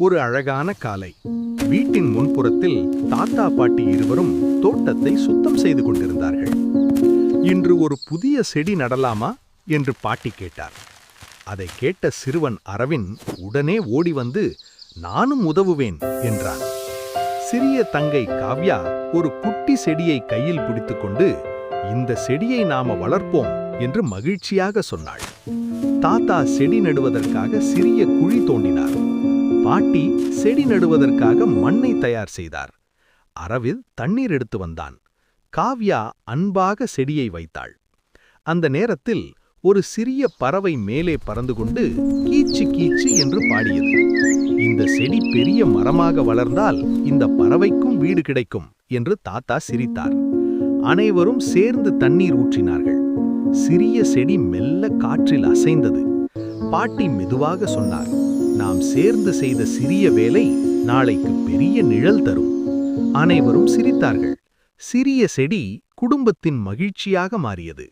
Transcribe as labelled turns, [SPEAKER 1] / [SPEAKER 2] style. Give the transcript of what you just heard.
[SPEAKER 1] ஒரு அழகான காலை. வீட்டின் முன்புறத்தில் தாத்தா பாட்டி இருவரும் தோட்டத்தை சுத்தம் செய்து கொண்டிருந்தார்கள். இன்று ஒரு புதிய செடி நடலாமா என்று பாட்டி கேட்டார். அதை கேட்ட சிறுவன் அரவிந்த் உடனே ஓடி வந்து, நானும் உதவுவேன் என்றான். சிறிய தங்கை காவ்யா ஒரு குட்டி செடியை கையில் பிடித்துக்கொண்டு, இந்த செடியை நாம வளர்ப்போம் என்று மகிழ்ச்சியாக சொன்னாள். தாத்தா செடி நடுவதற்காக சிறிய குழி தோண்டினார். பாட்டி செடி நடுவதற்காக மண்ணை தயார் செய்தார். அரவிந்த் தண்ணீர் எடுத்து வந்தான். காவ்யா அன்பாக செடியை வைத்தாள். அந்த நேரத்தில் ஒரு சிறிய பறவை மேலே பறந்து கொண்டு கீச்சு கீச்சு என்று பாடியது. இந்த செடி பெரிய மரமாக வளர்ந்தால் இந்த பறவைக்கும் வீடு கிடைக்கும் என்று தாத்தா சிரித்தார். அனைவரும் சேர்ந்து தண்ணீர் ஊற்றினார்கள். சிறிய செடி மெல்ல காற்றில் அசைந்தது. பாட்டி மெதுவாக சொன்னார், நாம் சேர்ந்து செய்த சிறிய வேலை நாளைக்கு பெரிய நிழல் தரும். அனைவரும் சிரித்தார்கள். சிறிய செடி குடும்பத்தின் மகிழ்ச்சியாக மாறியது.